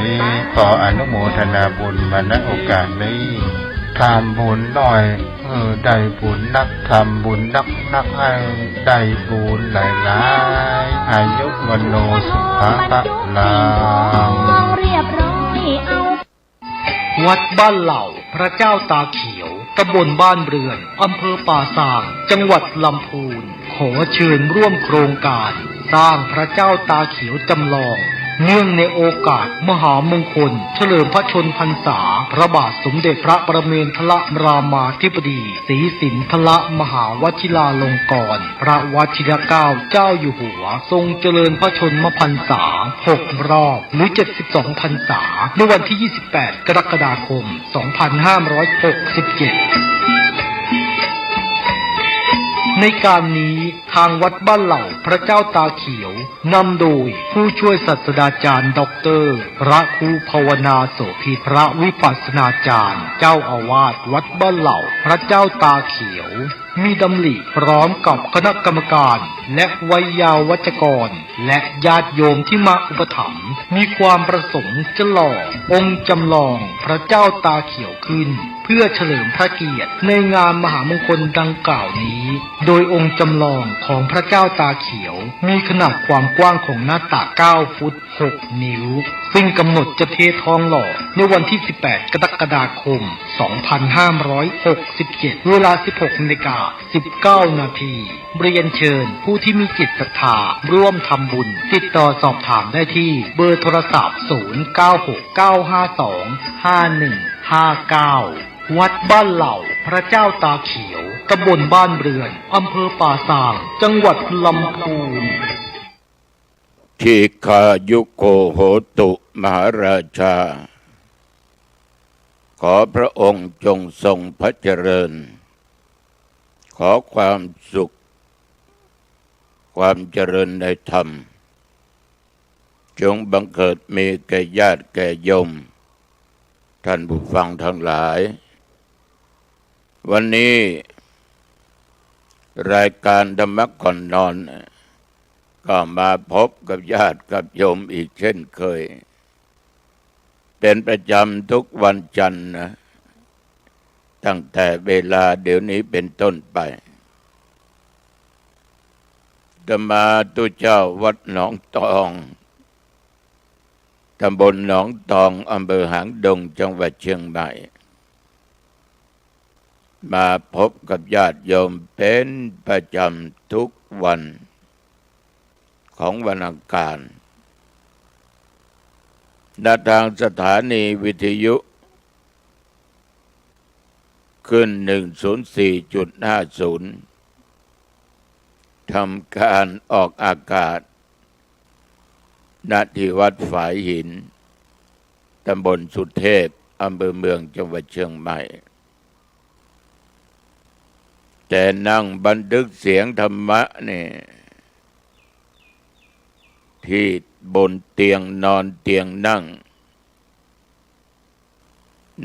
นี้ขออนุโมทนาบุญมาณโอกาสนี้ทำบุญหน่อยได้บุญนักทำบุญนักให้ได้บุญหลายๆอายุวันโนสุขะลาวัดบ้านเหล่าพระเจ้าตาเขียวตำบลบ้านเรือนอำเภอป่าซางจังหวัดลำพูนขอเชิญร่วมโครงการสร้างพระเจ้าตาเขียวจำลองเนื่องในโอกาสมหามงคลเฉลิมพระชนพรรษาพระบาทสมเด็จพระประเมนทรรามาธิบดีศรีสินธรมหาวชิราลงกรณ์พระวชิรเกล้าเจ้าอยู่หัวทรงเจริญพระชนมพรรษา6 รอบหรือ72 พรรษาในวันที่28 กรกฎาคม 2567ในการนี้ทางวัดบ้านเหล่าพระเจ้าตาเขียวนำโดยผู้ช่วยศาสตราจารย์ด็อกเตอร์พระครูภาวนาโสภิตพระวิปัสสนาจารย์เจ้าอาวาสวัดบ้านเหล่าพระเจ้าตาเขียวมีดำริพร้อมกับคณะกรรมการและวัยยาวัจกรและญาติโยมที่มาอุปถัมภ์มีความประสงค์จะหล่อองค์จำลองพระเจ้าตาเขียวขึ้นเพื่อเฉลิมพระเกียรติในงานมหามงคลดังกล่าวนี้โดยองค์จำลองของพระเจ้าตาเขียวมีขนาดความกว้างของหน้าตัก9 ฟุต 6 นิ้วซึ่งกำหนดจะเททองหล่อในวันที่18 กรกฎาคม 2567 เวลา 16:19 นาทีเรียนเชิญผู้ที่มีจิตศรัทธาร่วมทำบุญติดต่อสอบถามได้ที่เบอร์โทรศัพท์ 0969525159 วัดบ้านเหล่าพระเจ้าตาเขียวตำบลบ้านเรือนอำเภอป่าซางจังหวัดลำพูนทีฆายุโกโหตุมหาราชาขอพระองค์จงทรงพระเจริญขอความสุขความเจริญในธรรมจงบังเกิดมีแก่ญาติแก่โยมท่านผู้ฟังทั้งหลายวันนี้รายการธรรมะก่อนนอนก็มาพบกับญาติกับโยมอีกเช่นเคยเป็นประจำทุกวันจันทร์นะตั้งแต่เวลาเดี๋ยวนี้เป็นต้นไปอาตมาตุเจ้าวัดหนองตองตำบลหนองตองอำเภอหางดงจังหวัดเชียงใหม่มาพบกับญาติโยมเป็นประจำทุกวันของวันอังคารณทางสถานีวิทยุขึ้น 104.50 ทำการออกอากาศณที่วัดฝายหินตำบลสุเทพอำเภอเมืองจังหวัดเชียงใหม่แต่นั่งบันทึกเสียงธรรมะนี่ที่บนเตียงนอนเตียงนั่ง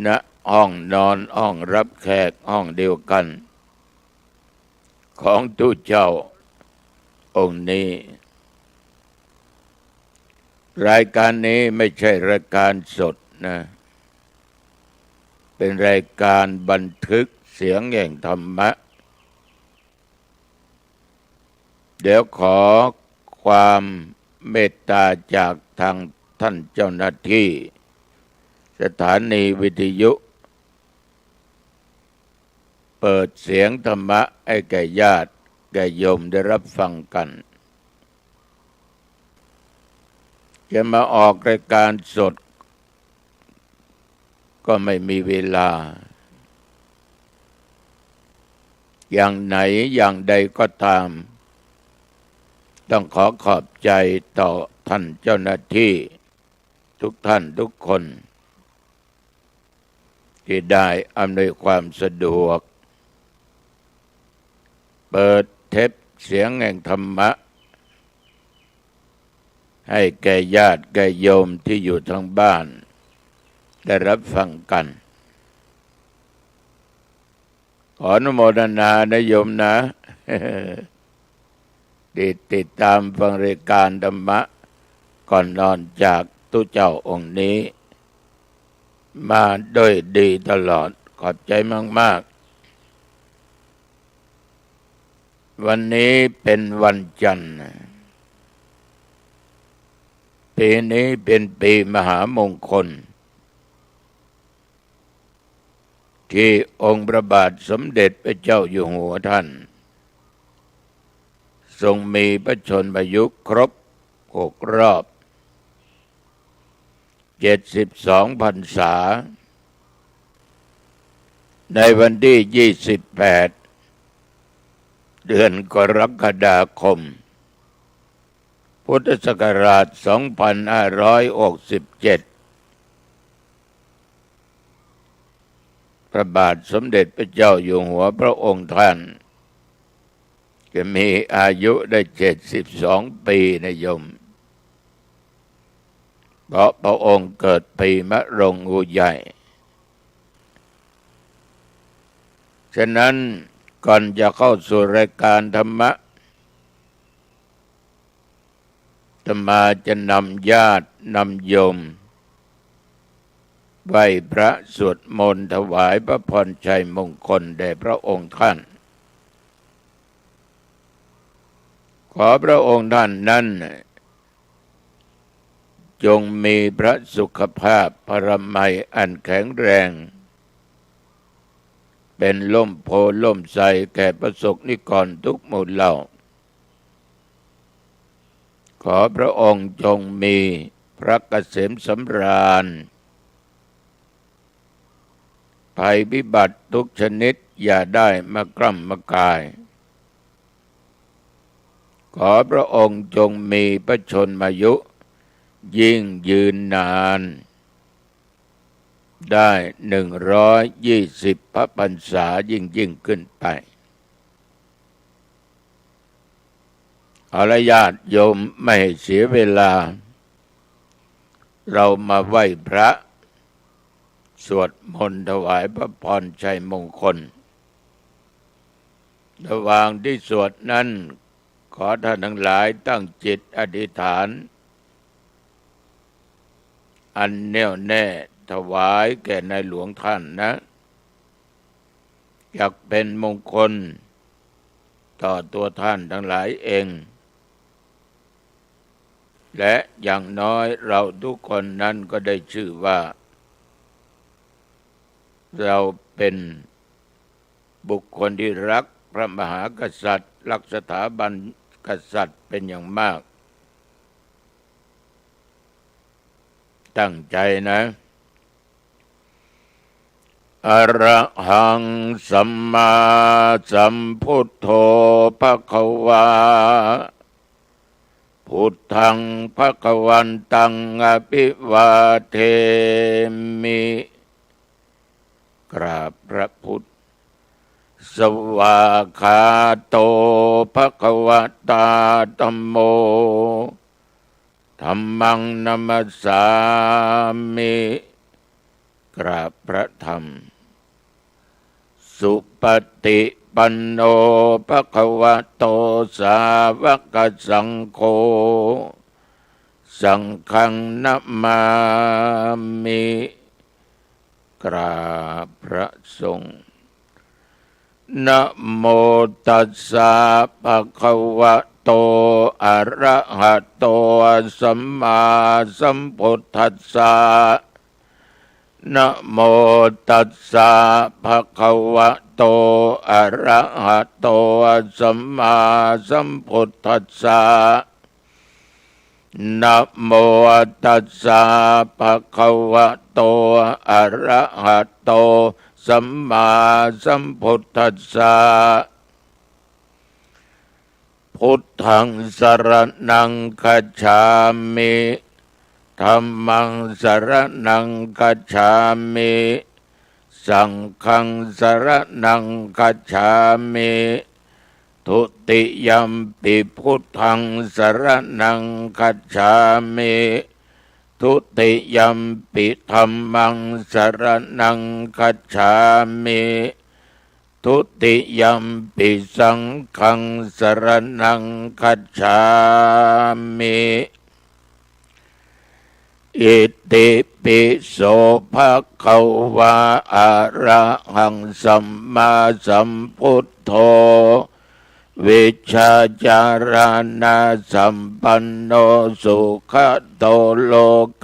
ณห้องนอนห้องรับแขกห้องเดียวกันของทุเจ้าองค์นี้รายการนี้ไม่ใช่รายการสดนะเป็นรายการบันทึกเสียงแห่งธรรมะเดี๋ยวขอความเมตตาจากทางท่านเจ้าหน้าที่สถานีวิทยุเปิดเสียงธรรมะให้แก่ญาติแก่โยมได้รับฟังกันจะมาออกรายการสดก็ไม่มีเวลาอย่างไหนอย่างใดก็ตามต้องขอขอบใจต่อท่านเจ้าหน้าที่ทุกท่านทุกคนที่ได้อำนวยความสะดวกเปิดเทปเสียงแห่งธรรมะให้แก่ญาติแก่โยมที่อยู่ทางบ้านได้รับฟังกันขออนุโมทนานะโยมนะติดตามฟังรายการธรรมะก่อนนอนจากตุ ตุเจ้าองค์นี้มาโดยดีตลอดขอบใจมากๆวันนี้เป็นวันจันทร์ปีนี้เป็นปีมหามงคลที่องค์พระบาทสมเด็จพระเจ้าอยู่หัวท่านทรงมีพระชนมายุครบ6 รอบ72 พรรษาในวันที่28 เดือนกรกฎาคมพุทธศักราช 2567 พระบาทสมเด็จพระเจ้าอยู่หัวพระองค์ท่านจะมีอายุได้72 ปีนะโยมเพราะพระองค์เกิดปีมะโรงงูใหญ่ฉะนั้นก่อนจะเข้าสู่รายการธรรมะอาตมาจะนำญาตินำโยมไหว้พระสวดมนต์ถวายพระพรชัยมงคลแด่พระองค์ท่านขอพระองค์ท่านนั้นจงมีพระสุขภาพพระมัยอันแข็งแรงเป็นล่มโพล่มไทรแก่ประสบนิกรทุกหมู่เหล่าขอพระองค์จงมีพระเกษมสำราญภัยพิบัติทุกชนิดอย่าได้มากล้ำมากายขอพระองค์จงมีพระชนมายุยิ่งยืนนานได้120 พระพรรษายิ่งขึ้นไปเอาละญาติโยมไม่ให้เสียเวลาเรามาไหว้พระสวดมนต์ถวายพระพรชัยมงคลระหว่างที่สวดนั้นขอท่านทั้งหลายตั้งจิตอธิษฐานอันแน่วแน่ถวายแก่ในหลวงท่านนะอยากเป็นมงคลต่อตัวท่านทั้งหลายเองและอย่างน้อยเราทุกคนนั้นก็ได้ชื่อว่าเราเป็นบุคคลที่รักพระมหากษัตริย์รักสถาบันกษัตริย์เป็นอย่างมากตั้งใจนะอะระหังสัมมาสัมพุทโธภควาพุทธังภควันตังอภิวาเทมิกราบพระพุทธสวากขาโตภควตาธัมโมธัมมังนัมสสามิกราบพระธรรมสุปฏิปันโนภควโตสาวกสังโฆสังฆังนัมมามิกราบพระสงฆ์นะโมตัสสะภะคะวะโตอะระหะโตสัมมาสัมพุทธัสสะนะโมตัสสะภะคะวะโตอะระหะโตสัมมาสัมพุทธัสสะนะโมตัสสะภะคะวะโตอะระหะโตสัมมาสัมพุทธัสสะพุทธังสรณังคัจฉามิธัมมังสรณังคัจฉามิสังฆังสรณังคัจฉามิทุติยัมปิพุทธังสรณังคัจฉามิทุติยัมปิธัมมังสรณังคัจฉามิทุติยัมปิสังฆังสรณังคัจฉามิ อิติปิโสภะคะวะอะระหังสัมมาสัมพุทโธวิชชาจารณะสัมปันโนสุขโตโล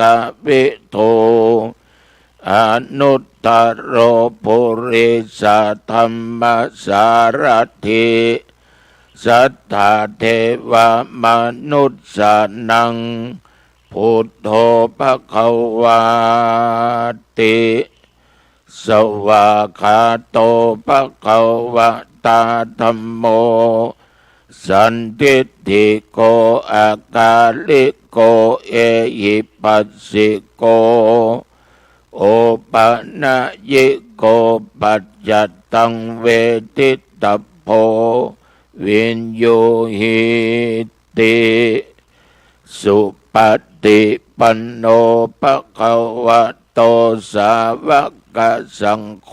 กวิทูอนุตตโรปุริสธรรมสารถิสัทธาเทวมนุษย์สานังพุทโธภควาติสวากขาโตภควตาธัมโมสันทิฏฐิโกอากาลิโกเอหิปัสสิโกโอปะนะยิโกปัจจัตตังเวทิตาโพวินโยหิติสุปฏิปันโนภะคะวะโตสาวกสังโฆ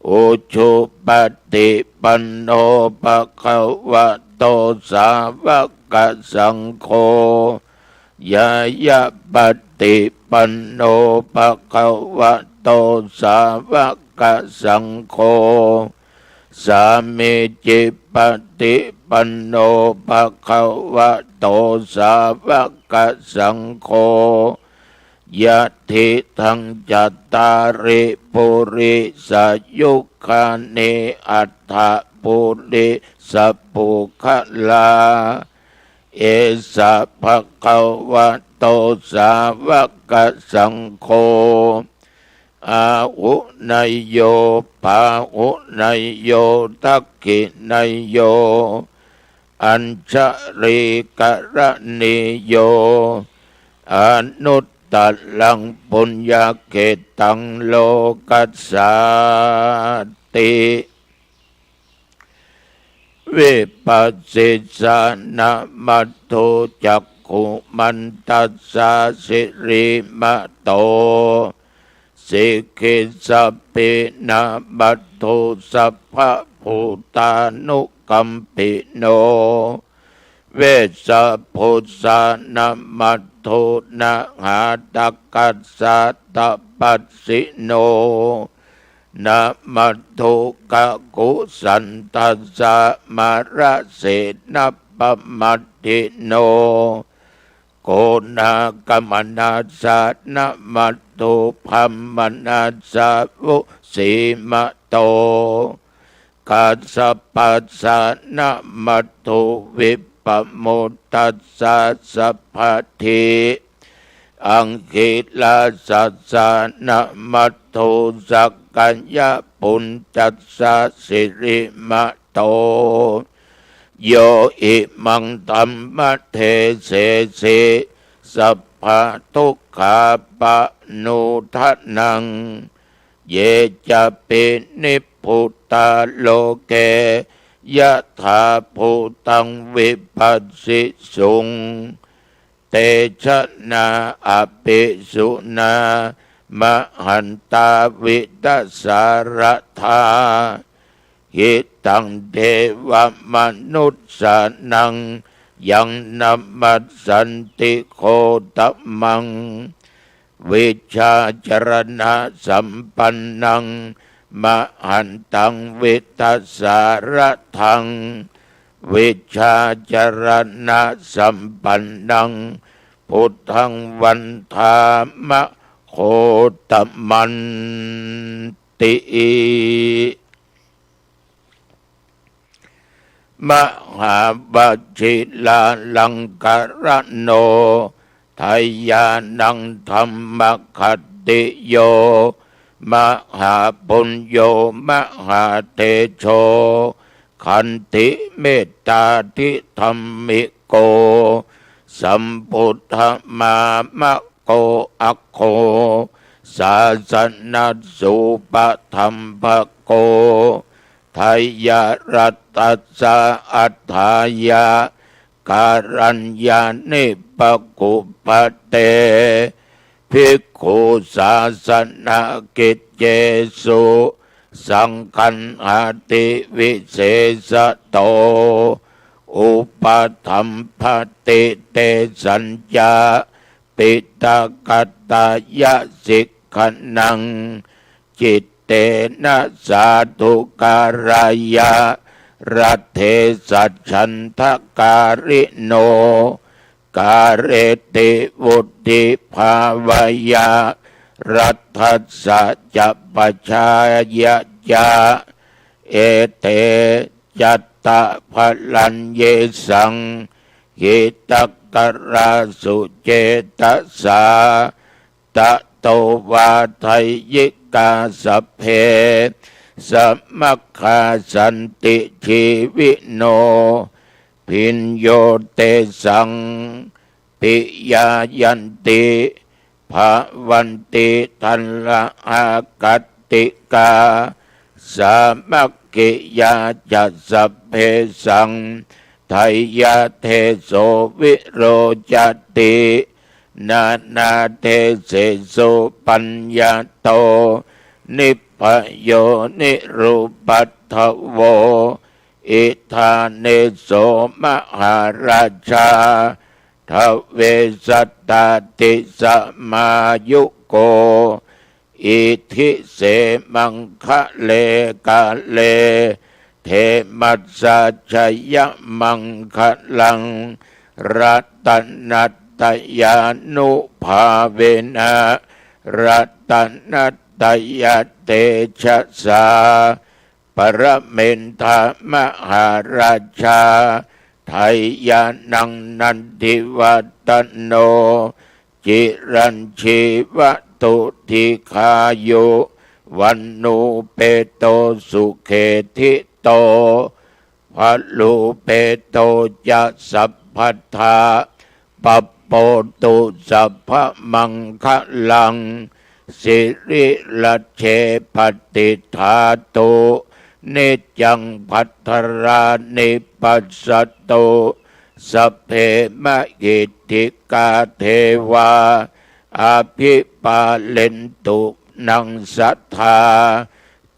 อุชุปฏิปันโนภะคะวะโตสาวกสังโฆยายะปฏิปันโนภะคะวะโตสาวกสังโฆสามิจิปฏิปันโนภะคะวะโตสาวกสังโฆยะทิทังจัตตาริปุริสยุคานิอัฏฐปุริสัพพุคลาเอสะภะคะวะโตสาวกสังโฆอาหุนยโยปาหุนยโยทักขินยโยอัญชริกรณิโยอนุตตลังปุญญเกตังโลกัสสาติวิปัสสิสานะมัตโตจักขุมันตัสสะสิริมโตสิกิสัพพินามัตโตสัพพะภูตานุกัมปิโนเวสสะพุทธานามัตโตนะหาตักกัสสะตปัสสิโนนะมัตโตกะกุสันตัสสะมาระเสนะปะมัตติโนโกนากมนัสสะนะมัตโตภัมมนัสสะวุสีมะโตกัสสะปัสสะนะมัตโตวิปโมทัสสะสัพพทิอังคิลาสัสสะนะมัตโตสักกัญญปุญจัสสะสิริมะโตโยอิมังธัมมะเทเสสิสัพพะทุกขาปะนุทัสนังเยจะปินิพพุตาโลเกยะถาภูตังวิปัสสิสุงเตชะนาอภิสุนามหันตาวิตัสสารธาหิตังเทวมนุษย์สานังยังนัมมัสสันติโคตมังวิชาจรณะสัมปันนังมหันตังวิตัสสารทังวิชาจรณะสัมปันนังพุทธังวันธามะโคตมันติมหาบัจฉิลาลังกรโนทายานังธรรมคัตติโยมหาปุญโยมหาเตโชขันติเมตตาทิธรรมิโกสัมพุทธมามะโกอัคโคศาสนาสุปธัมภโกทายารัตตัสสะอัฏฐายาการัญญานิปกุปเตภิกขุศาสนากิจเจสุสังคันหาติวิเศษโตอุปธัมภติเตสัญญา ปิตากัตตายะสิกขนังจิตเตนะสาธุการายะรัตเทสัจฉันทการิโนกาเรติวุติภาวายะรัตถัสสะจะปัจฉายะจาเอเตจัตตะพลัญเยสังหิตักกราสุเจตัสสาตะโตวาไทยิกาสัพเพสัมมัคคาสันติชีวิโนพินโยเตสังปิยายันติภาวันติทันละอากัตติกาสามัคคิยาจัสสพเพสังไทยะเทโสวิโรจตินานาเทเสโสปัญญาโตนิพพโยนิรูปัฏฐโวอิธาเนโสมหาราชาทเวสัตตาติสมายุโกอิทิเสมังคะเลกาเลเทมัสสะชยมังคะลังรัตนัตตยานุภาเวนะรัตนัตตยเตชะสาปรเมนทามหาราชาไทยานังนันทิวัตโนจิรัญชีวตุทิคายุวันนูเปโตสุเขทิโตภะลูเปโตจะสัพพัทธาปัปโปตุสัพพมังคะลังสิริลัชเชปฏิธาโตเนจังภัทธรานิปัสสโตสัพเพมะกิติกาเทวาอาภิปาเลนตุนังสัทธา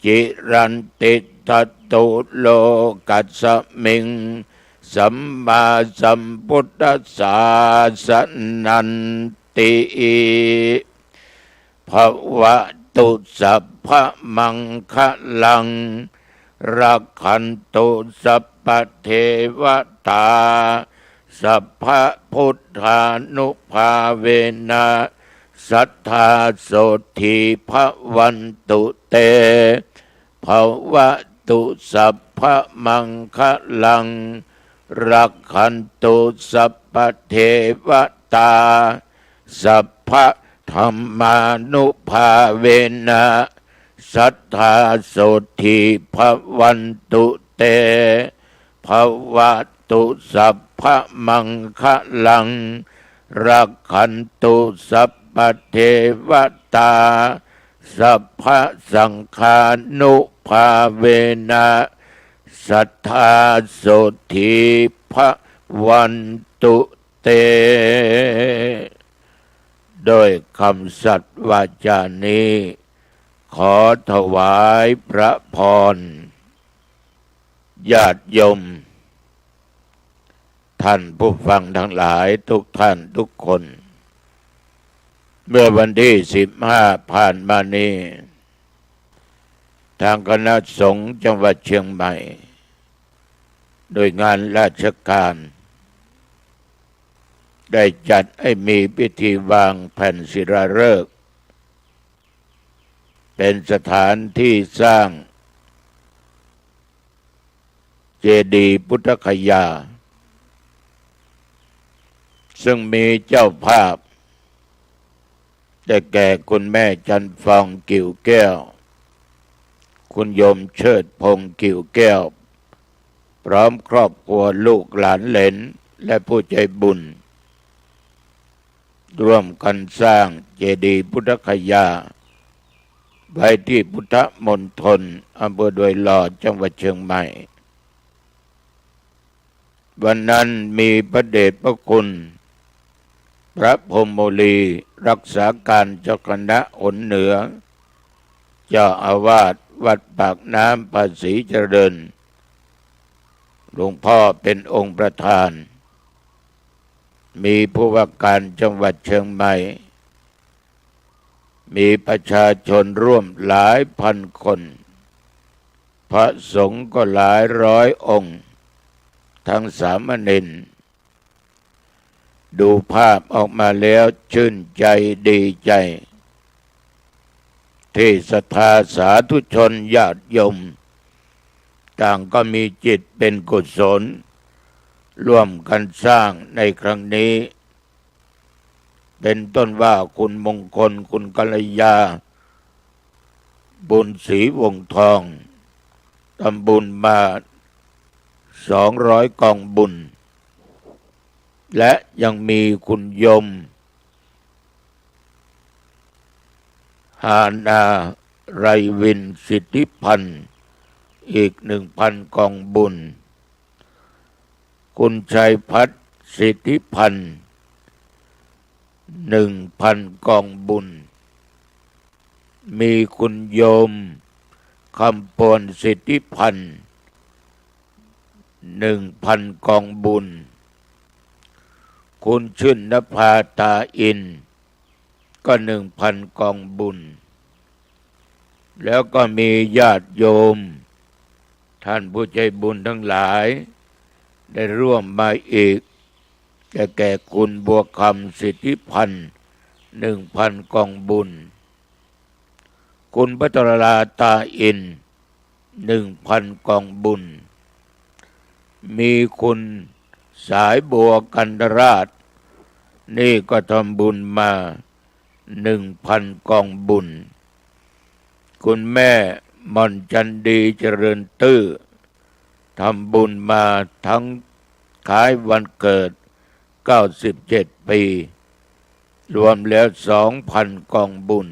จิรันติทัตตุโลกัสสมิงสัมมาสัมพุทธัสสะสนันติภวตุสัพพมังคะลังรักขันตุสัพพเทวตาสัพพพุทธานุภาเวนะสัทธาโสธีภวันตุเตภวตุสัพพมังคะลังรักขันตุสัพพเทวตาสัพพธรรมานุภาเวนะสัทธาโสธีภวันตุเตภวตุสัพพมังคะลังรักขันตุสัพพเทวตาสัพพสังฆานุภาเวนะสัทธาโสธีภวันตุเตโดยคำสัตย์วาจานี้ขอถวายพระพรญาติโยมท่านผู้ฟังทั้งหลายทุกท่านทุกคนเมื่อวันที่15ผ่านมานี้ทางคณะสงฆ์จังหวัดเชียงใหม่โดยงานราชการได้จัดให้มีพิธีวางแผ่นศิลาฤกษ์เป็นสถานที่สร้างเจดีย์พุทธคยาซึ่งมีเจ้าภาพได้แก่คุณแม่จันฟองกิ่วแก้วคุณโยมเชิดพงษ์กิ่วแก้วพร้อมครอบครัวลูกหลานเหลนและผู้ใจบุญร่วมกันสร้างเจดีย์พุทธคยาไว้ที่พุทธมณฑลอำเภอดอยหล่อจังหวัดเชียงใหม่วันนั้นมีพระเดชพระคุณพระพรหมโมลีรักษาการเจ้าคณะหนเหนือเจ้าอาวาสวัดปากน้ำภาษีเจริญหลวงพ่อเป็นองค์ประธาน มีผู้ว่าการจังหวัดเชียงใหม่มีประชาชนร่วมหลายพันคนพระสงฆ์ก็หลายร้อยองค์ทั้งสามเณรดูภาพออกมาแล้วชื่นใจดีใจที่ศรัทธาสาธุชนญาติโยมต่างก็มีจิตเป็นกุศลร่วมกันสร้างในครั้งนี้เป็นต้นว่าคุณมงคลคุณกัลยาบุญศรีวงทองทำบุญมา200 กองบุญและยังมีคุณโยมหานาไรวินสิทธิพันธ์อีก 1,000 กองบุญคุณชัยพัฒน์สิทธิพันธ์1,000 กองบุญมีคุณโยมคำปวนสิทธิพันธ์1,000 กองบุญคุณชื่นนภาตาอินก็ 1,000 กองบุญแล้วก็มีญาติโยมท่านผู้ใจบุญทั้งหลายได้ร่วมมาอีกแก่คุณบัวคำสิทธิพันธ์1,000 กองบุญคุณพัทรลาตาอิน1,000 กองบุญมีคุณสายบัวกันดราชนี่ก็ทำบุญมา 1,000 กองบุญคุณแม่ม่อนจันดีเจริญตื้อทำบุญมาทั้งคล้ายวันเกิด97 ปีรวมแล้ว 2,000 กองบุญ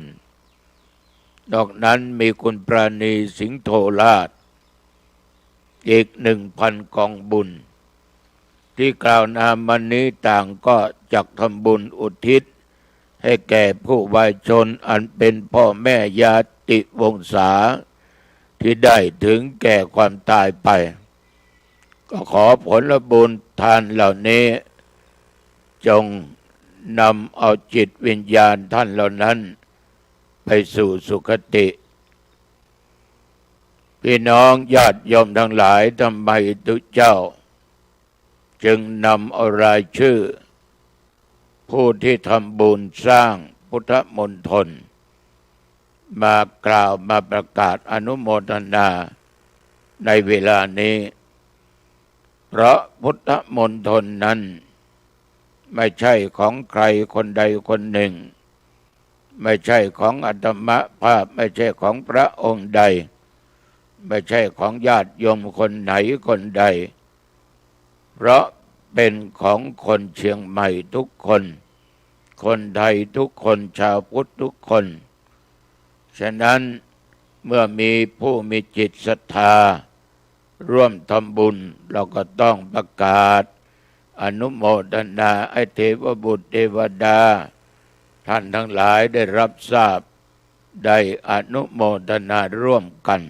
นอกนั้นมีคุณปราณีสิงห์โทราชอีก 1,000 กองบุญที่กล่าวนามมานี้ต่างก็จักทำบุญอุทิศให้แก่ผู้วายชนอันเป็นพ่อแม่ญาติวงศาที่ได้ถึงแก่ความตายไปก็ขอผลบุญทานเหล่านี้จงนำเอาจิตวิญญาณท่านเหล่านั้นไปสู่สุคติพี่น้องญาติโยมทั้งหลายทำไมตุเจ้าจึงนำเอารายชื่อผู้ที่ทำบุญสร้างพุทธมณฑลมากล่าวมาประกาศอนุโมทนาในเวลานี้เพราะพุทธมณฑลนั้นไม่ใช่ของใครคนใดคนหนึ่งไม่ใช่ของอาตมภาพไม่ใช่ของพระองค์ใดไม่ใช่ของญาติโยมคนไหนคนใดเพราะเป็นของคนเชียงใหม่ทุกคนคนไทยทุกคนชาวพุทธทุกคนฉะนั้นเมื่อมีผู้มีจิตศรัทธาร่วมทำบุญเราก็ต้องประกาศอนุโมทนาให้เทวบุตรเทวดาท่านทั้งหลายได้รับทราบได้อนุโมทนาร่วมกัน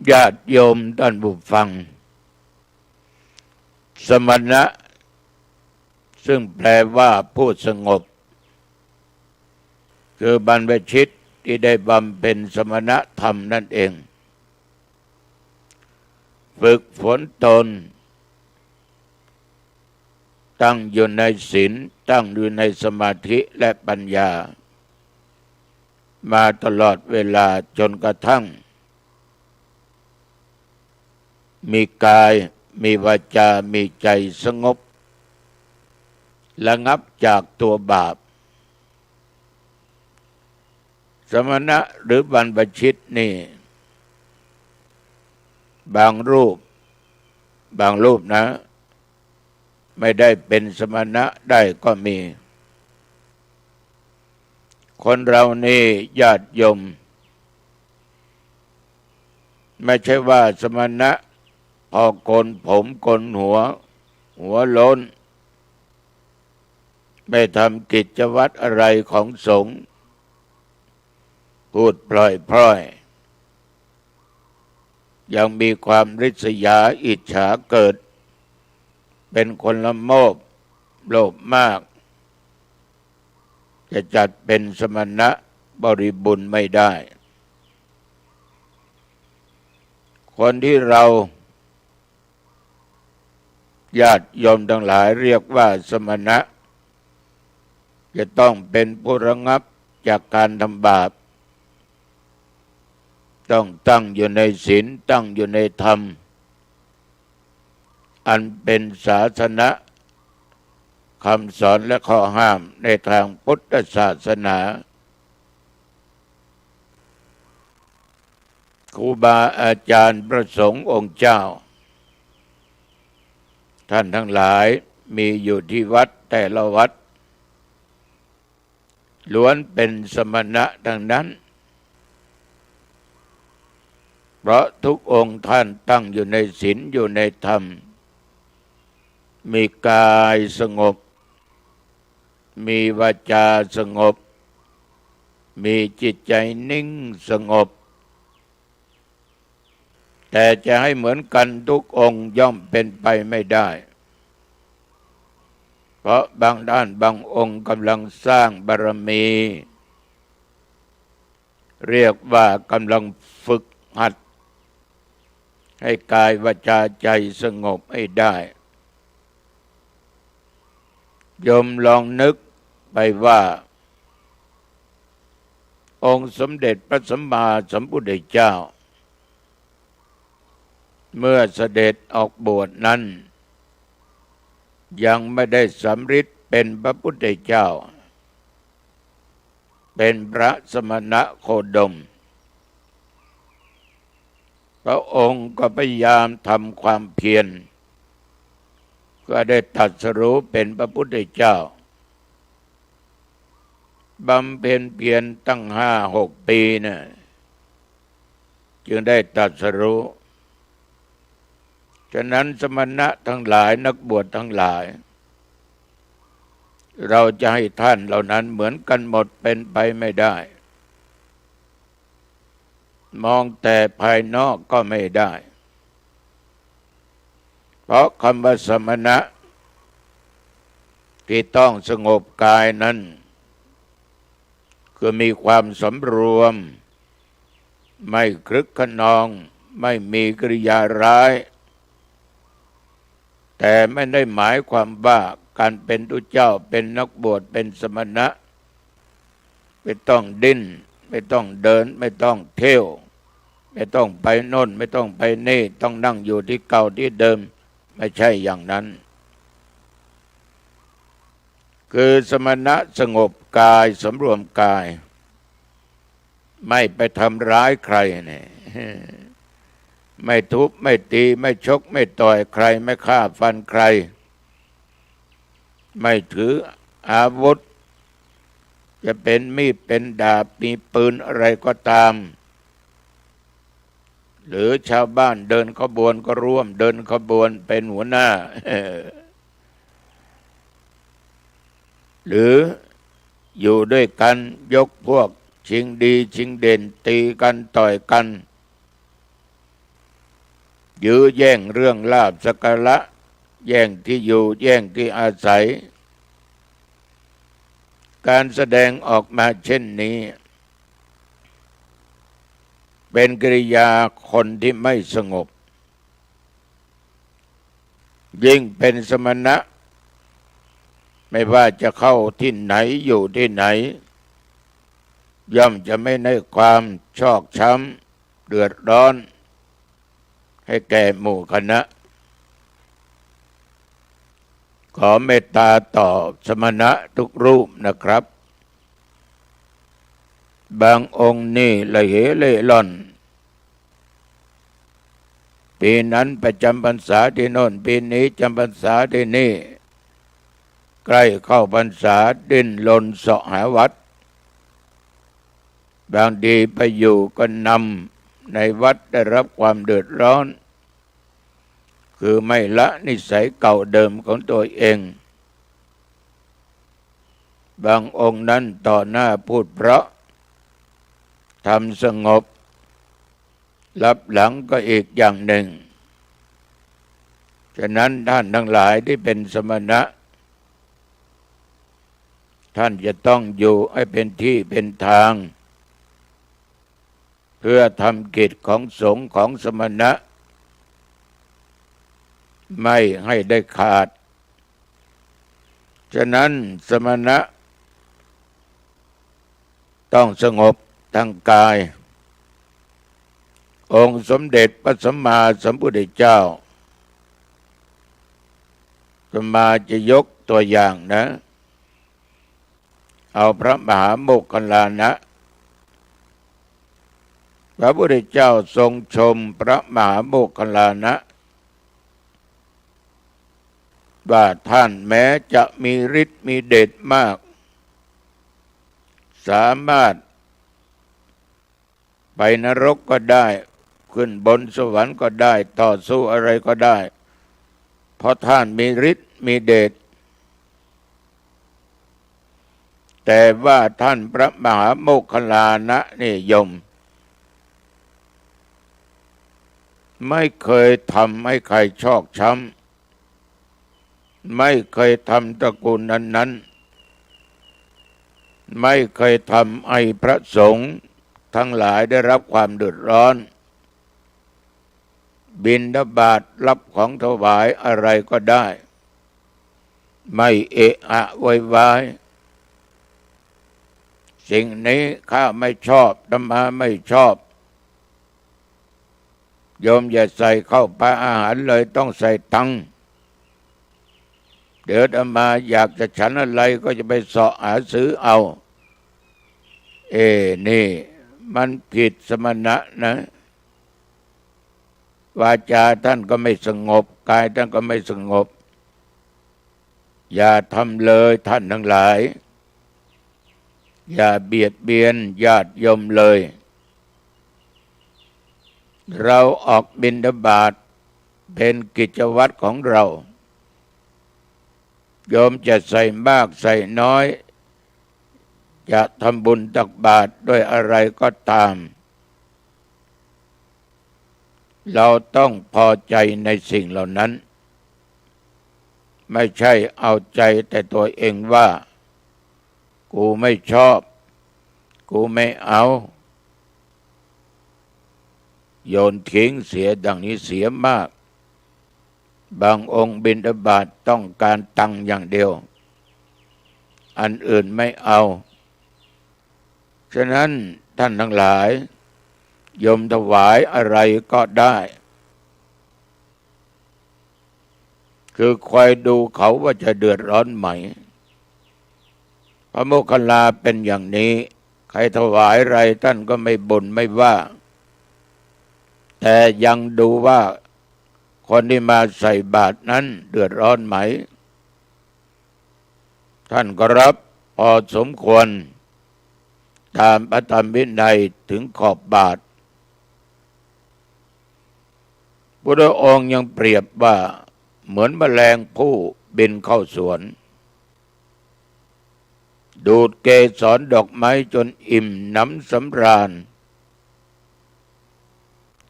ญาติโยมท่านผู้ฟังสมณะซึ่งแปลว่าผู้สงบคือบรรพชิตที่ได้บำเพ็ญสมณธรรมนั่นเองฝึกฝนตนตั้งอยู่ในศีลตั้งอยู่ในสมาธิและปัญญามาตลอดเวลาจนกระทั่งมีกายมีวาจามีใจสงบระงับจากตัวบาปสมณะหรือบรรพชิตนี่บางรูปนะไม่ได้เป็นสมณะได้ก็มีคนเรานี่ญาติโยมไม่ใช่ว่าสมณะพอโกนผมโกนหัวโล้นไม่ทำกิจวัตรอะไรของสงฆ์พูดพล่อยยังมีความริษยาอิจฉาเกิด เป็นคนละโมบโลภมากจะจัดเป็นสมณะบริบูรณ์ไม่ได้คนที่เราญาติโยมทั้งหลายเรียกว่าสมณะจะต้องเป็นผู้ระงับจากการทำบาปต้องตั้งอยู่ในศีลตั้งอยู่ในธรรมอันเป็นศาสนะคำสอนและข้อห้ามในทางพุทธศาสนาครูบาอาจารย์พระสงฆ์องค์เจ้าท่านทั้งหลายมีอยู่ที่วัดแต่ละวัดล้วนเป็นสมณะดังนั้นเพราะทุกองค์ท่านตั้งอยู่ในศีลอยู่ในธรรมมีกายสงบมีวาจาสงบมีจิตใจนิ่งสงบแต่จะให้เหมือนกันทุกองค์ย่อมเป็นไปไม่ได้เพราะบางด้านบางองค์กำลังสร้างบารมีเรียกว่ากำลังฝึกหัดให้กายวาจาใจสงบให้ได้โยมลองนึกไปว่าองค์สมเด็จพระสัมมาสัมพุทธเจ้าเมื่อเสด็จออกบวชนั้นยังไม่ได้สำฤทธิ์เป็นพระพุทธเจ้าเป็นพระสมณะโคดมพระองค์ก็พยายามทำความเพียรก็ได้ตรัสรู้เป็นพระพุทธเจ้าบำเพ็ญเพียรตั้ง5-6 ปีนะจึงได้ตรัสรู้ฉะนั้นสมณะทั้งหลายนักบวชทั้งหลายเราจะให้ท่านเหล่านั้นเหมือนกันหมดเป็นไปไม่ได้มองแต่ภายนอกก็ไม่ได้เพราะคำว่าสมณะที่ต้องสงบกายนั้นคือมีความสำรวมไม่ครึกขนองไม่มีกิริยาร้ายแต่ไม่ได้หมายความว่าการเป็นตุเจ้าเป็นนักบวชเป็นสมณะไม่ต้องดิ้นไม่ต้องเดินไม่ต้องเที่ยวไม่ต้องไปโน่นไม่ต้องไปนี่ต้องนั่งอยู่ที่เก่าที่เดิมไม่ใช่อย่างนั้นคือสมณะสงบกายสำรวมกายไม่ไปทำร้ายใครเนี่ยไม่ทุบไม่ตีไม่ชกไม่ต่อยใครไม่ฆ่าฟันใครไม่ถืออาวุธจะเป็นมีดเป็นดาบมีปืนอะไรก็ตามหรือชาวบ้านเดินขบวนก็ร่วมเดินขบวนเป็นหัวหน้าหรืออยู่ด้วยกันยกพวกชิงดีชิงเด่นตีกันต่อยกันยื้อแย่งเรื่องลาภสักการะแย่งที่อยู่แย่งที่อาศัยการแสดงออกมาเช่นนี้เป็นกิริยาคนที่ไม่สงบยิ่งเป็นสมณะไม่ว่าจะเข้าที่ไหนอยู่ที่ไหนย่อมจะไม่ได้ความชอกช้ำเดือดร้อนให้แก่หมู่คณะขอเมตตาต่อสมณะทุกรูปนะครับบางองค์นี่ละเหเล่ร่อนปีนั้นประจำพรรษาที่โน่นปีนี้จำพรรษาที่นี่ใกล้เข้าพรรษาดิ้นรนเสาะหาวัดบางทีไปอยู่ก็นำในวัดได้รับความเดือดร้อนคือไม่ละนิสัยเก่าเดิมของตัวเองบางองค์นั้นต่อหน้าพูดเพราะทำสงบรับหลังก็อีกอย่างหนึ่ง ฉะนั้นท่านทั้งหลายที่เป็นสมณะท่านจะต้องอยู่ให้เป็นที่เป็นทางเพื่อทำกิจของสงฆ์ของสมณะไม่ให้ได้ขาดฉะนั้นสมณะต้องสงบทางกายองค์สมเด็จพระสัมมาสัมพุทธเจ้าจะมาจะยกตัวอย่างนะเอาพระมหาโมคคัลลานะพระพุทธเจ้าทรงชมพระมหาโมคคัลลานะว่าท่านแม้จะมีฤทธิ์มีเดชมากสามารถไปนรกก็ได้ขึ้นบนสวรรค์ก็ได้ต่อสู้อะไรก็ได้เพราะท่านมีฤทธิ์มีเดชแต่ว่าท่านพระมหาโมคคัลลานะนี่โยมไม่เคยทำให้ใครชอกช้ำไม่เคยทำตระกูลนั้นๆไม่เคยทำให้พระสงฆ์ทั้งหลายได้รับความเดือดร้อนบิณฑบาตรับของถวายอะไรก็ได้ไม่เอะอะโวยวายสิ่งนี้ข้าไม่ชอบอาตมาไม่ชอบโยมอย่าใส่เข้าไปอาหารเลยต้องใส่ตังค์เดี๋ยวอาตมาอยากจะฉันอะไรก็จะไปเสาะหาซื้อเอานี่มันผิดสมณะนะวาจาท่านก็ไม่สงบกายท่านก็ไม่สงบอย่าทำเลยท่านทั้งหลายอย่าเบียดเบียนญาติโยมเลยเราออกบิณฑบาตเป็นกิจวัตรของเราโยมจะใส่มากใส่น้อยจะทำบุญตักบาตรด้วยอะไรก็ตามเราต้องพอใจในสิ่งเหล่านั้นไม่ใช่เอาใจแต่ตัวเองว่ากูไม่ชอบกูไม่เอาโยนทิ้งเสียดังนี้เสียมากบางองค์บิณฑบาตต้องการตังค์อย่างเดียวอันอื่นไม่เอาฉะนั้นท่านทั้งหลายโยมถวายอะไรก็ได้คือคอยดูเขาว่าจะเดือดร้อนไหมพระโมคคัลลาเป็นอย่างนี้ใครถวายอะไรท่านก็ไม่บ่นไม่ว่าแต่ยังดูว่าคนที่มาใส่บาตรนั้นเดือดร้อนไหมท่านก็รับพอสมควรตามพระธรรมวินัยถึงขอบบาตรพุทธองค์ยังเปรียบว่าเหมือนแมลงผู้บินเข้าสวนดูดเกสรดอกไม้จนอิ่มหนำสำราญ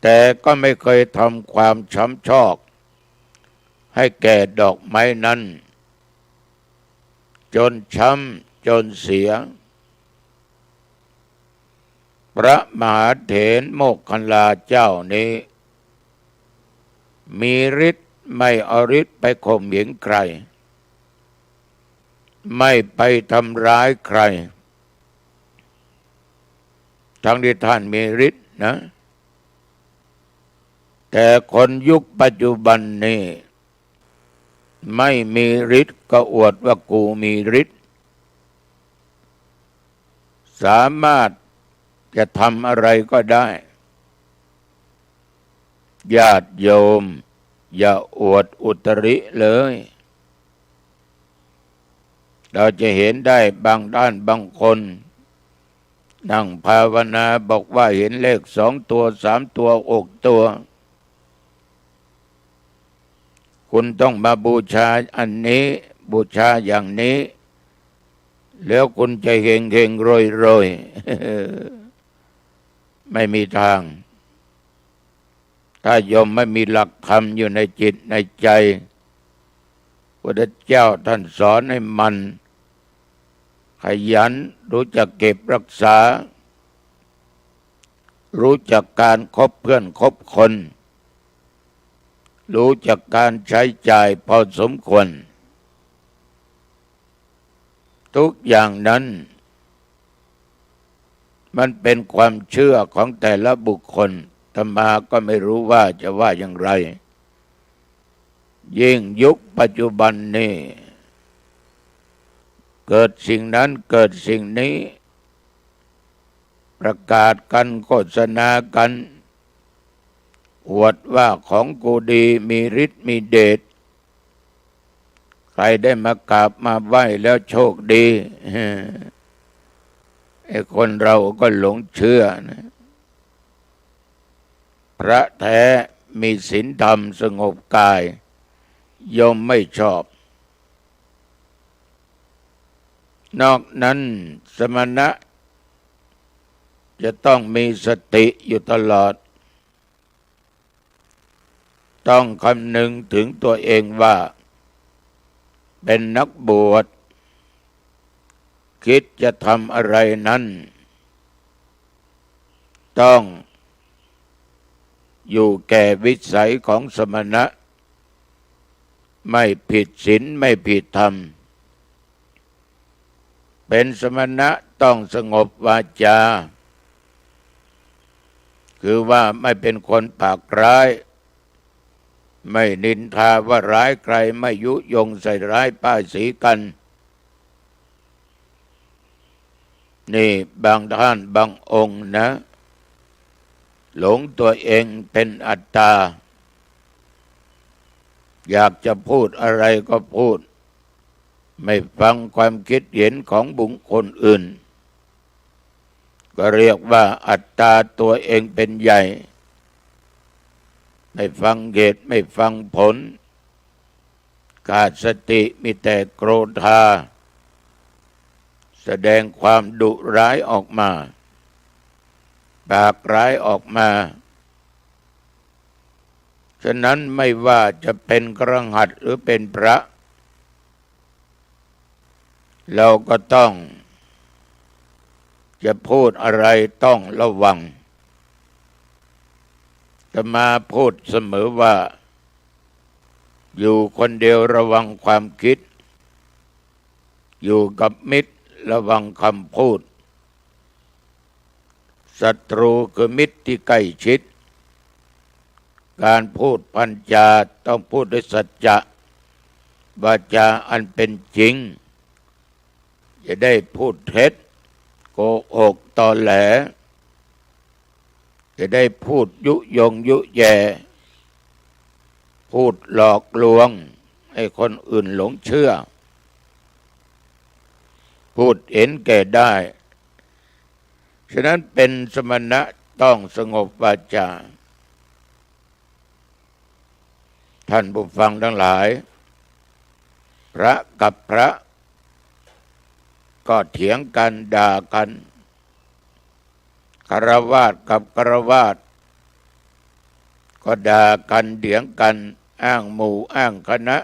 แต่ก็ไม่เคยทำความช้ำชอกให้แก่ดอกไม้นั้นจนช้ำจนเสียพระมหาเถรโมคคัลลาเจ้านี้มีฤทธิ์ไม่เอาฤทธิ์ไปข่มเหงใครไม่ไปทำร้ายใครทั้งที่ท่านมีฤทธิ์นะแต่คนยุคปัจจุบันนี้ไม่มีฤทธิ์ก็อวดว่ากูมีฤทธิ์สามารถจะทำอะไรก็ได้ญาติโยมอย่าอวดอุตริเลยเราจะเห็นได้บางด้านบางคนนั่งภาวนาบอกว่าเห็นเลข2 ตัว3 ตัว6 ตัวคุณต้องมาบูชาอันนี้บูชาอย่างนี้แล้วคุณจะเฮงเฮงรวยรวยไม่มีทาง ถ้าโยมไม่มีหลักธรรมอยู่ในจิตในใจพระเจ้าท่านสอนให้มันขยันรู้จักเก็บรักษารู้จักการคบเพื่อนคบคนรู้จักการใช้จ่ายพอสมควรทุกอย่างนั้นมันเป็นความเชื่อของแต่ละบุคคลอาตมาก็ไม่รู้ว่าจะว่าอย่างไรยิ่งยุคปัจจุบันนี้เกิดสิ่งนั้นเกิดสิ่งนี้ประกาศกันโฆษณากันอวดว่าของกูดีมีฤทธิ์มีเดชใครได้มากราบมาไหว้แล้วโชคดีไอ้คนเราก็หลงเชื่อนะพระแท้มีศีลธรรมสงบกายย่อมไม่ชอบนอกนั้นสมณะจะต้องมีสติอยู่ตลอดต้องคำนึงถึงตัวเองว่าเป็นนักบวชคิดจะทำอะไรนั้นต้องอยู่แก่วิสัยของสมณะไม่ผิดศีลไม่ผิดธรรมเป็นสมณะต้องสงบวาจาคือว่าไม่เป็นคนปากร้ายไม่นินทาว่าร้ายใครไม่ยุยงใส่ร้ายป้ายสีกันนี่บางท่านบางองค์นะหลงตัวเองเป็นอัตตาอยากจะพูดอะไรก็พูดไม่ฟังความคิดเห็นของบุคคลอื่นก็เรียกว่าอัตตาตัวเองเป็นใหญ่ไม่ฟังเหตุไม่ฟังผลขาดสติมีแต่โกรธาแสดงความดุร้ายออกมาปากร้ายออกมาฉะนั้นไม่ว่าจะเป็นคฤหัสถ์หรือเป็นพระเราก็ต้องจะพูดอะไรต้องระวังอาตมาพูดเสมอว่าอยู่คนเดียวระวังความคิดอยู่กับมิตรระวังคำพูดศัตรูคือมิตรที่ใกล้ชิดการพูดปัญจาต้องพูดด้วยสัจจะวาจาอันเป็นจริงอย่าได้พูดเท็จโกหกตอแหลจะได้พูดยุยงยุแย่พูดหลอกลวงให้คนอื่นหลงเชื่อพูดเห็นแก่ได้ฉะนั้นเป็นสมณะต้องสงบวาจาท่านผู้ฟังทั้งหลายพระกับพระก็เถียงกันด่ากันฆราวาสกับฆราวาสก็ด่ากันเถียงกันอ้างหมู่อ้างคณะ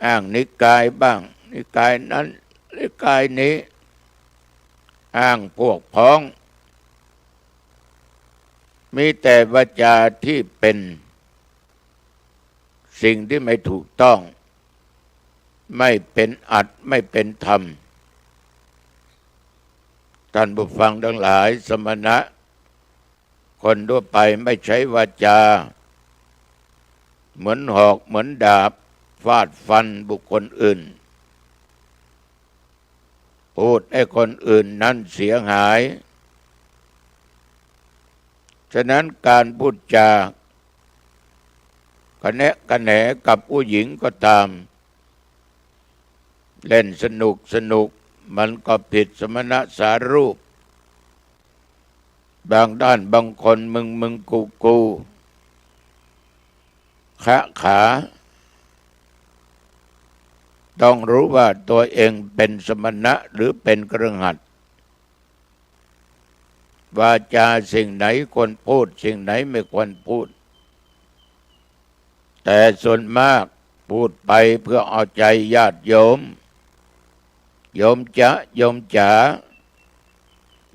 อ้างนิกายบ้างนิกายนั้นนิกายนี้อ้างพวกพ้องมีแต่วาจาที่เป็นสิ่งที่ไม่ถูกต้องไม่เป็นอัตไม่เป็นธรรมท่านผู้ฟังทั้งหลายสมณะคนทั่วไปไม่ใช้วาจาเหมือนหอกเหมือนดาบฟาดฟันบุคคลอื่นพูดให้คนอื่นนั้นเสียหายฉะนั้นการพูดจากระแนะกระแหนกับผู้หญิงก็ตามเล่นสนุกมันก็ผิดสมณะสารูปบางด้านบางคนมึงกูขาต้องรู้ว่าตัวเองเป็นสมณะหรือเป็นคฤหัสถ์วาจาสิ่งไหนควรพูดสิ่งไหนไม่ควรพูด แต่ส่วนมากพูดไปเพื่อเอาใจญาติโยม โยมจ๊ะโยมจ๋า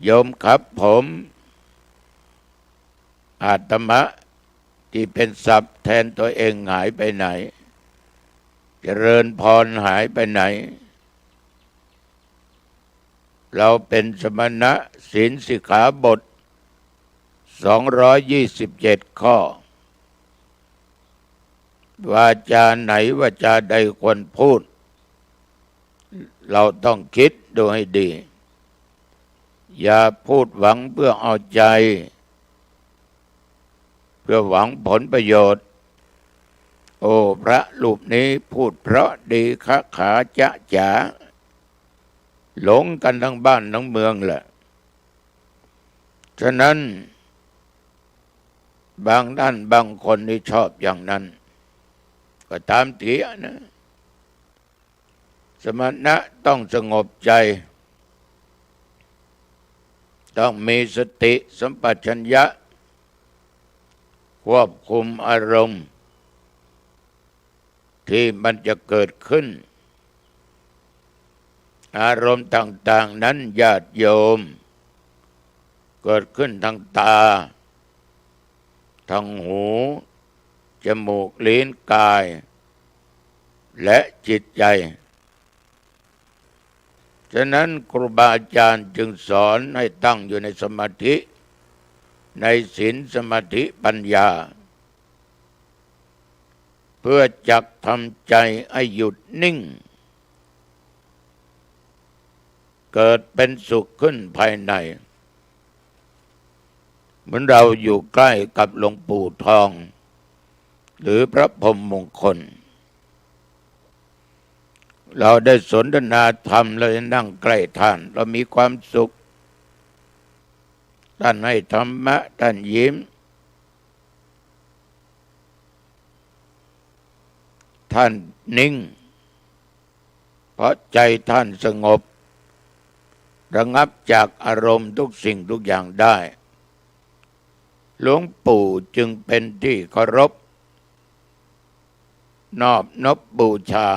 โยมครับผมอาตมะที่เป็นศัพท์แทนตัวเองหายไปไหนเจริญพรหายไปไหนเราเป็นสมณะศีลสิกขาบท227ข้อวาจาไหนวาจาใดควรพูดเราต้องคิดดูให้ดีอย่าพูดหวังเพื่อเอาใจเพื่อหวังผลประโยชน์โอ้พระรูปนี้พูดเพราะดีคะขาจ๊ะจ๋าหลงกันทั้งบ้านทั้งเมืองแหละฉะนั้นบางท่านบางคนที่ชอบอย่างนั้นก็ตามเถียนะสมณะต้องสงบใจต้องมีสติสัมปชัญญะควบคุมอารมณ์ที่มันจะเกิดขึ้นอารมณ์ต่างๆนั้นญาติโยมเกิดขึ้นทางตาทางหูจมูกลิ้นกายและจิตใจฉะนั้นครูบาอาจารย์จึงสอนให้ตั้งอยู่ในสมาธิในศีลสมาธิปัญญาเพื่อจักทำใจให้หยุดนิ่งเกิดเป็นสุขขึ้นภายในเหมือนเราอยู่ใกล้กับหลวงปู่ทองหรือพระพรหมมงคลเราได้สนทนาธรรมเรานั่งใกล้ท่านเรามีความสุขท่านให้ธรรมะท่านยิ้มท่านนิ่งเพราะใจท่านสงบระงับจากอารมณ์ทุกสิ่งทุกอย่างได้หลวงปู่จึงเป็นที่เคารพนอบนบบูชา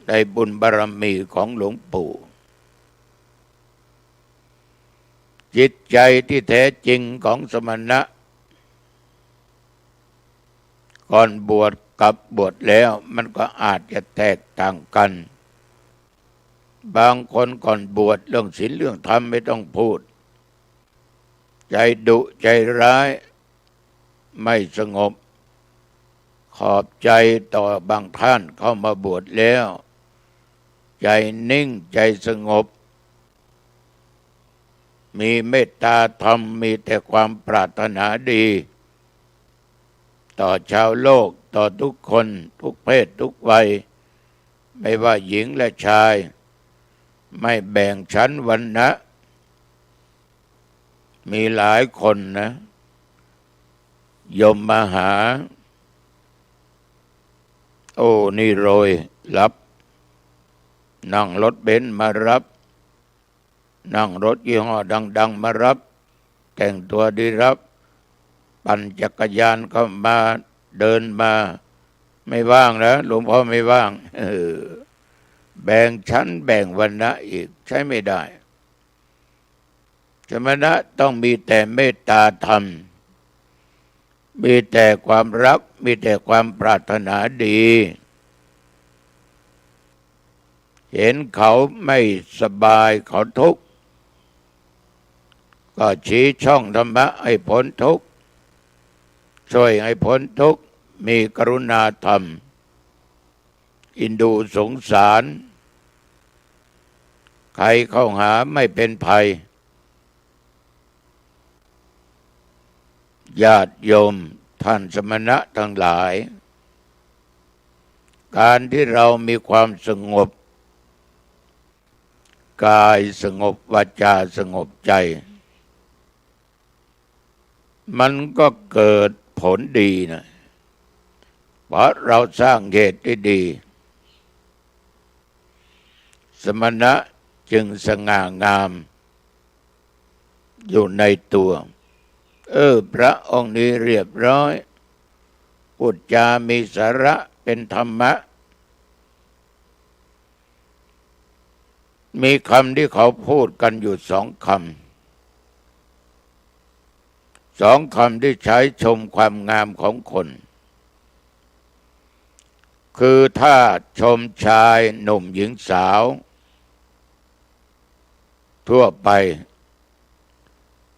ได้บุญบารมีของหลวงปู่จิตใจที่แท้จริงของสมณะก่อนบวชกับบวชแล้วมันก็อาจจะแตกต่างกันบางคนก่อนบวชเรื่องศีลเรื่องธรรมไม่ต้องพูดใจดุใจร้ายไม่สงบขอบใจต่อบางท่านเข้ามาบวชแล้วใจนิ่งใจสงบมีเมตตาธรรมมีแต่ความปรารถนาดีต่อชาวโลกต่อทุกคนทุกเพศทุกวัยไม่ว่าหญิงและชายไม่แบ่งชั้นวรรณะมีหลายคนนะยมมาหาโอ้นี่โรยรับนั่งรถเบนซ์มารับนั่งรถยี่ห้อดังๆมารับแต่งตัวดีรับปั่นจักรยานเข้ามาเดินมาไม่ว่างแล้วหลวงพ่อไม่ว่างแบ่งชั้นแบ่งวรรณะอีกใช้ไม่ได้สมณะต้องมีแต่เมตตาธรรมมีแต่ความรักมีแต่ความปรารถนาดีเห็นเขาไม่สบายเขาทุกข์ก็ชี้ช่องธรรมะให้พ้นทุกข์ช่วยให้พ้นทุกข์มีกรุณาธรรมอินดูสงสารใครเข้าหาไม่เป็นภัยญาติโยมท่านสมณะทั้งหลายการที่เรามีความสงบกายสงบวาจาสงบใจมันก็เกิดผลดีนะเพราะเราสร้างเหตุที่ดีสมณะจึงสง่างามอยู่ในตัวพระองค์นี้เรียบร้อย พูดจามีสาระเป็นธรรมะมีคำที่เขาพูดกันอยู่2 คำ 2 คำที่ใช้ชมความงามของคนคือถ้าชมชายหนุ่มหญิงสาวทั่วไป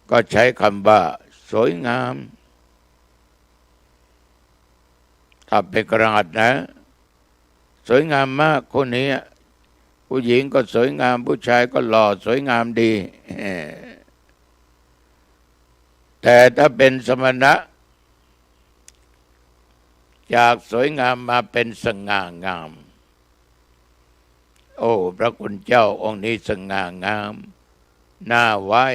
ก็ใช้คำว่าสวยงามถ้าเป็นกระหัตนะสวยงามมากคนนี้ผู้หญิงก็สวยงามผู้ชายก็หล่อสวยงามดีแต่ถ้าเป็นสมณะจากสวยงามมาเป็นสง่างามโอ้พระคุณเจ้าองค์นี้สง่างามน่าไหว้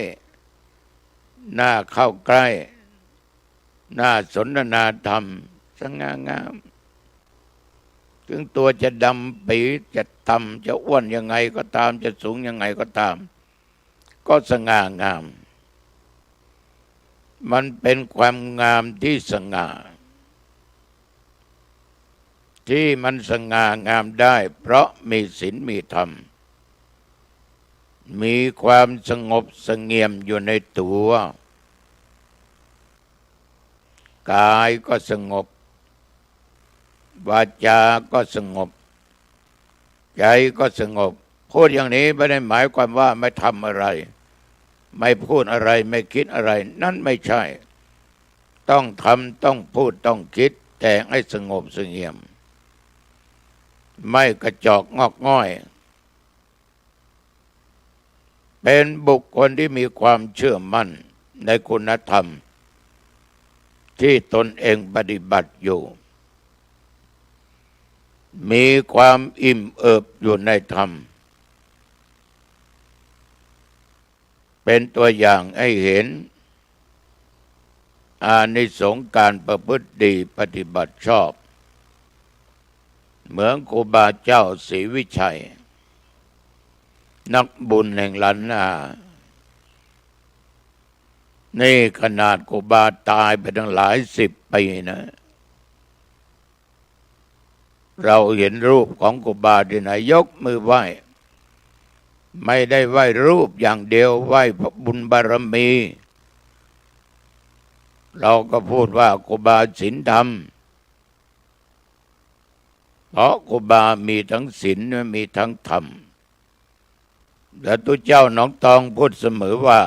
น่าเข้าใกล้น่าสนทนาธรรมสง่างามถึงตัวจะดำปีจะต่ำจะอ้วนยังไงก็ตามจะสูงยังไงก็ตามก็สง่างามมันเป็นความงามที่สง่าที่มันสง่างามได้เพราะมีศีลมีธรรมมีความสงบเสงี่ยมอยู่ในตัวกายก็สงบวาจาก็สงบใจก็สงบพูดอย่างนี้ไม่ได้หมายความว่าไม่ทำอะไรไม่พูดอะไรไม่คิดอะไรนั่นไม่ใช่ต้องทำต้องพูดต้องคิดแต่ให้สงบเสงี่ยมไม่กระจอกงอกง่อยเป็นบุคคลที่มีความเชื่อมั่นในคุณธรรมที่ตนเองปฏิบัติอยู่มีความอิ่มเอิบอยู่ในธรรมเป็นตัวอย่างให้เห็นอานิสงส์การประพฤติดีปฏิบัติชอบเหมือนครูบาเจ้าศรีวิชัยนักบุญแห่งล้านนานี่ขนาดครูบาตายไปตั้งหลาย10 ปีนะเราเห็นรูปของครูบาที่ไหนยกมือไหว้ไม่ได้ไหว้รูปอย่างเดียวไหว้บุญบารมีเราก็พูดว่าครูบาศีลธรรมเพราะครูบามีทั้งศีลมีทั้งธรรมและตัวเจ้าหนองตองพูดเสมอว่า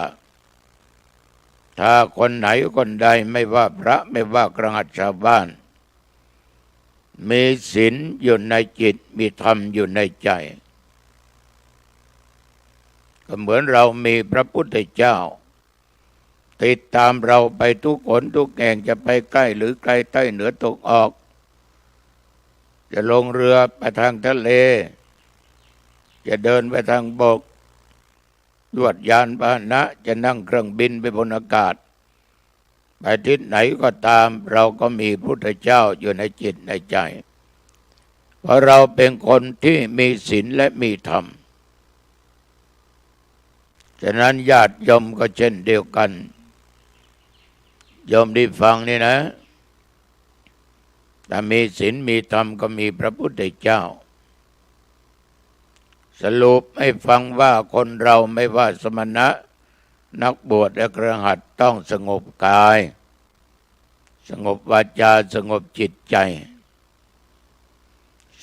ถ้าคนไหนคนใดไม่ว่าพระไม่ว่ากระหัตชาวบ้านมีศีลอยู่ในจิตมีธรรมอยู่ในใจก็เหมือนเรามีพระพุทธเจ้าติดตามเราไปทุกหนทุกแห่งจะไปใกล้หรือไกลใต้เหนือตกออกจะลงเรือไปทางทะเลจะเดินไปทางบกยวดยานพาหนะจะนั่งเครื่องบินไปบนอากาศไปทิศไหนก็ตามเราก็มีพุทธเจ้าอยู่ในจิตในใจเพราะเราเป็นคนที่มีศีลและมีธรรมฉะนั้นญาติโยมก็เช่นเดียวกันโยมที่ฟังนี่นะถ้ามีศีลมีธรรมก็มีพระพุทธเจ้าสรุปให้ฟังว่าคนเราไม่ว่าสมณะนักบวชและกระหัตต้องสงบกายสงบวาจาสงบจิตใจ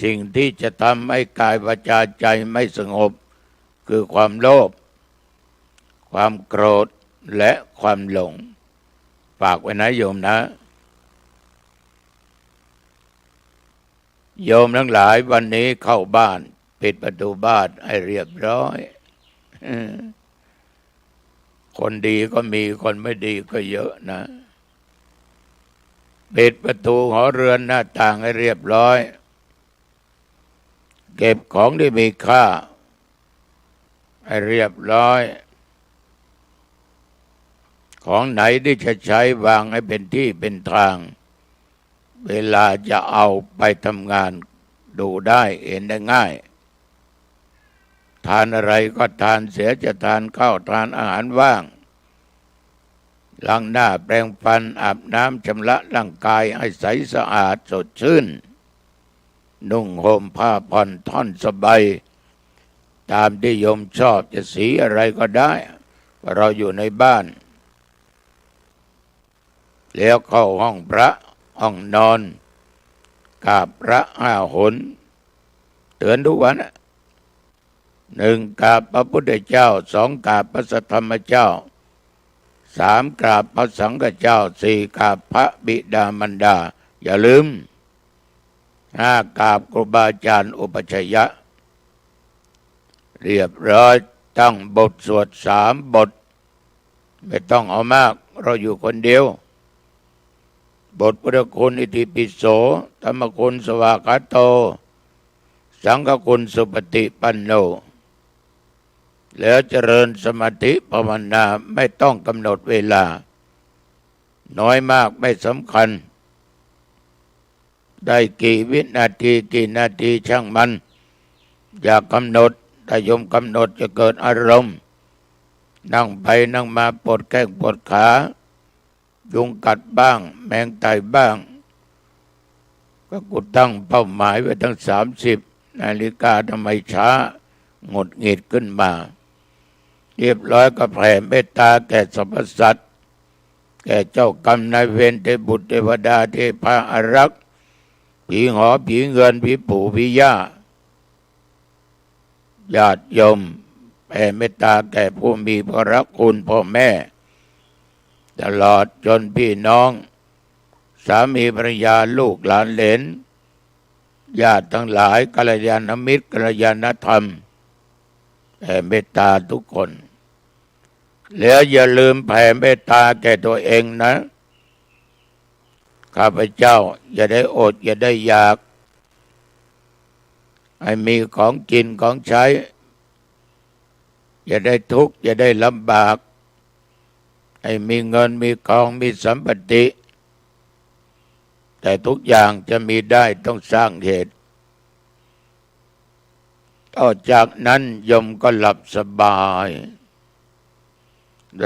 สิ่งที่จะทำให้กายวาจาใจไม่สงบคือความโลภความโกรธและความหลงฝากไว้นะโยมนะโยมทั้งหลายวันนี้เข้าบ้านปิดประตูบ้านให้เรียบร้อยคนดีก็มีคนไม่ดีก็เยอะนะปิดประตูหอเรือนหน้าต่างให้เรียบร้อยเก็บของที่มีค่าให้เรียบร้อยของไหนที่จะใช้วางให้เป็นที่เป็นทางเวลาจะเอาไปทำงานดูได้เห็นได้ง่ายทานอะไรก็ทานเสียจะทานข้าวทานอาหารว่าง ล้างหน้าแปรงฟันอาบน้ำชำระร่างกายให้ใสสะอาดสดชื่นนุ่งห่มผ้าผ่อนท่อนสบายตามที่โยมชอบจะสีอะไรก็ได้เราอยู่ในบ้านแล้วเข้าห้องพระห้องนอนกราบพระ5 หนเตือนทุกวัน1กราบพระพุทธเจ้า2กราบพระสัทธรรมเจ้า3กราบพระสังฆเจ้า4กราบพระบิดามารดาอย่าลืม5กราบครูบาอาจารย์อุปัชฌายะเรียบร้อยตั้งบทสวด3 บทไม่ต้องเอามากเราอยู่คนเดียวบทพุทธคุณอิติปิโสธรรมคุณสวากขาโตสังฆคุณสุปฏิปันโนแล้วเจริญสมาธิภาวนาไม่ต้องกำหนดเวลาน้อยมากไม่สำคัญได้กี่วินาทีกี่นาทีช่างมันอย่ากำหนดถ้าโยมกำหนดจะเกิดอารมณ์นั่งไปนั่งมาปวดแข้งปวดขายุงกัดบ้างแมงไต่บ้างก็กูตั้งเป้าหมายไว้ทั้ง30 นาฬิกาทำไมช้าหงุดหงิดขึ้นมาเรียบร้อยก็แผ่เมตตาแก่สรรพสัตว์แก่เจ้ากรรมนายเวรเทพบุตรเทวดาเทพาอารักษ์ผีหอผีเงินผีปู่ผีย่าญาติโยมแผ่เมตตาแก่ผู้มีพระคุณพ่อแม่ตลอดจนพี่น้องสามีภรรยาลูกหลานเหลนญาติทั้งหลายกัลยาณมิตรกัลยาณธรรมแผ่เมตตาทุกคนแล้วอย่าลืมแผ่เมตตาแก่ตัวเองนะข้าพเจ้าอย่าได้อดอย่าได้อยากให้มีของกินของใช้อย่าได้ทุกข์อย่าได้ลำบากให้มีเงินมีทองมีสัมปติแต่ทุกอย่างจะมีได้ต้องสร้างเหตุต่อจากนั้นโยมก็หลับสบาย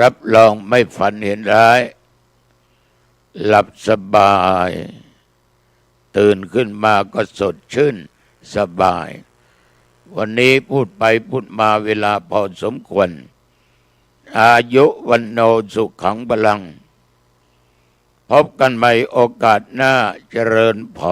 รับรองไม่ฝันเห็นร้ายหลับสบายตื่นขึ้นมาก็สดชื่นสบายวันนี้พูดไปพูดมาเวลาพอสมควรอายุวันโนสุขังพลังพบกันใหม่โอกาสหน้าเจริญพร